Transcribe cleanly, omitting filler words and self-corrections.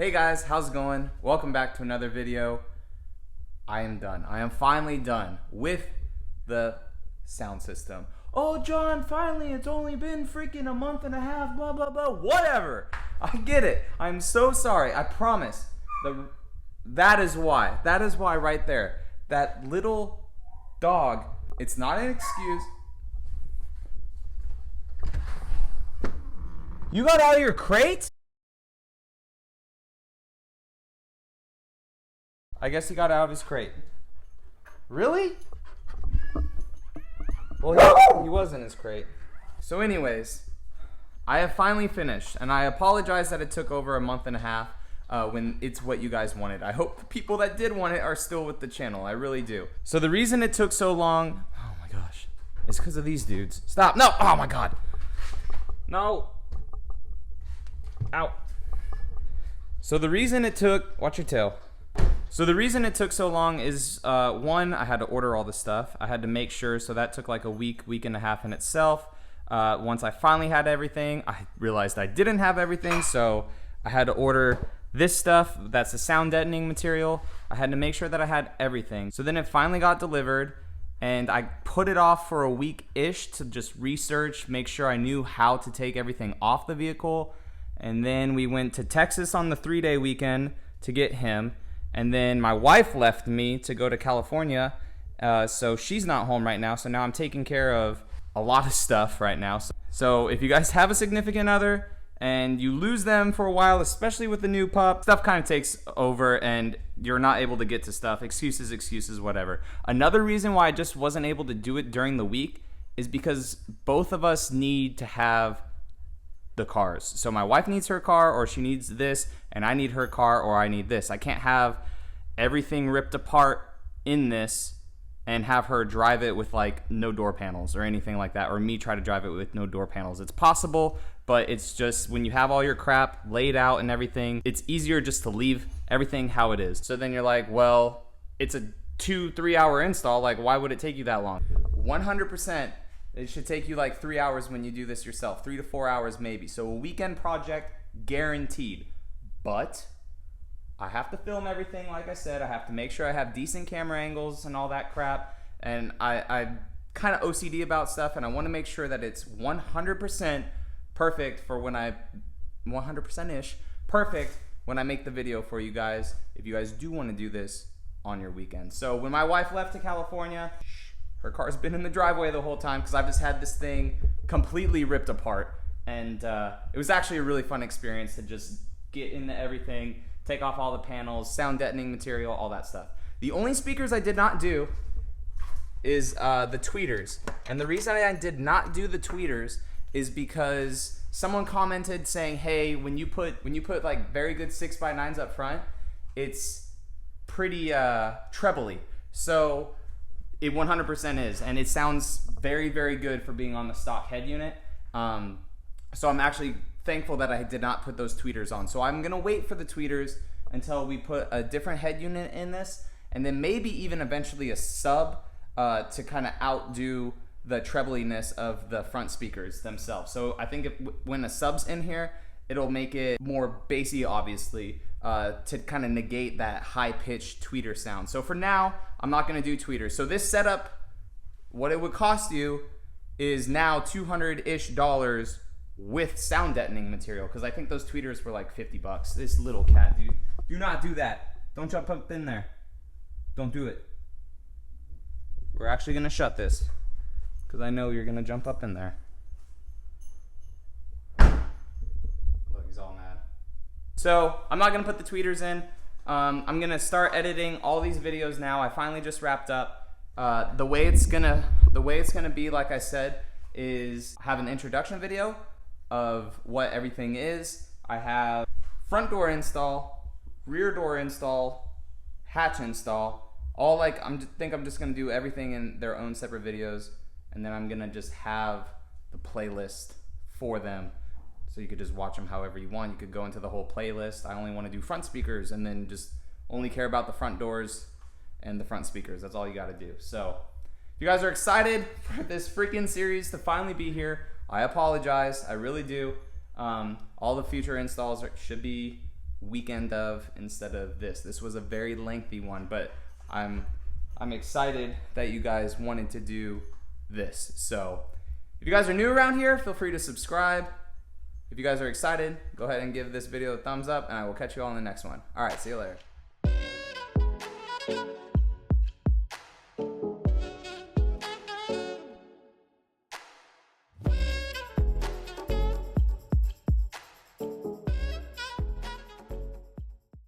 Hey guys, how's it going? Welcome back to another video. I am done. I am finally done with the sound system. Oh John, finally, it's only been freaking a month and a half, blah blah blah. Whatever. I get it. I'm so sorry. I promise. That is why. That is why right there. That little dog, it's not an excuse. You got out of your crate? I guess he got out of his crate. Really? Well, he was in his crate. So anyways, I have finally finished, and I apologize that it took over a month and a half when it's what you guys wanted. I hope the people that did want it are still with the channel. I really do. So the reason it took so long, oh my gosh, is because of these dudes. Stop. No. Oh my God. No. Ow. So the reason it took, watch your tail. So the reason it took so long is, one, I had to order all the stuff. I had to make sure, so that took like a week and a half in itself. Once I finally had everything, I realized I didn't have everything, so I had to order this stuff. That's the sound deadening material. I had to make sure that I had everything. So then it finally got delivered, and I put it off for a week-ish to just research, make sure I knew how to take everything off the vehicle. And then we went to Texas on the 3-day weekend to get him. And then my wife left me to go to California, so she's not home right now. So now I'm taking care of a lot of stuff right now. So if you guys have a significant other and you lose them for a while, especially with the new pup, stuff kind of takes over and you're not able to get to stuff. Excuses, whatever. Another reason why I just wasn't able to do it during the week is because both of us need to have the cars. So my wife needs her car, or she needs this, and I need her car, or I need this. I can't have everything ripped apart in this and have her drive it with like no door panels or anything like that, or me try to drive it with no door panels. It's possible, but it's just when you have all your crap laid out and everything, it's easier just to leave everything how it is. So then you're like, well, it's a 2-3 hour install, like why would it take you that long? 100%. It should take you like 3 hours when you do this yourself, 3 to 4 hours maybe. So a weekend project guaranteed. But I have to film everything, like I said. I have to make sure I have decent camera angles and all that crap. And I'm kind of OCD about stuff, and I want to make sure that it's 100% perfect for when 100%-ish perfect when I make the video for you guys, if you guys do want to do this on your weekend. So when my wife left to California, her car's been in the driveway the whole time because I've just had this thing completely ripped apart. And it was actually a really fun experience to just get into everything, take off all the panels, sound deadening material, all that stuff. The only speakers I did not do is the tweeters. And the reason I did not do the tweeters is because someone commented saying, hey, when you put like very good 6x9s up front, it's pretty trebly. So it 100% is, and it sounds very, very good for being on the stock head unit. So I'm actually thankful that I did not put those tweeters on. So I'm gonna wait for the tweeters until we put a different head unit in this, and then maybe even eventually a sub to kind of outdo the trebliness of the front speakers themselves. So I think when a sub's in here, it'll make it more bassy, obviously, to kind of negate that high-pitched tweeter sound. So for now, I'm not going to do tweeters. So this setup, what it would cost you is now $200-ish with sound deadening material, because I think those tweeters were like $50. This little cat, dude. Do not do that. Don't jump up in there. Don't do it. We're actually going to shut this, because I know you're going to jump up in there. Look, he's all mad. So I'm not gonna put the tweeters in. I'm gonna start editing all these videos now. I finally just wrapped up. The way it's gonna be, like I said, is I have an introduction video of what everything is. I have front door install, rear door install, hatch install. All like I'm just gonna do everything in their own separate videos, and then I'm gonna just have the playlist for them. So you could just watch them however you want. You could go into the whole playlist. I only want to do front speakers, and then just only care about the front doors and the front speakers. That's all you got to do. So if you guys are excited for this freaking series to finally be here, I apologize. I really do. All the future installs should be weekend of instead of this. This was a very lengthy one, but I'm excited that you guys wanted to do this. So if you guys are new around here, feel free to subscribe. If you guys are excited, go ahead and give this video a thumbs up, and I will catch you all in the next one. All right, see you later.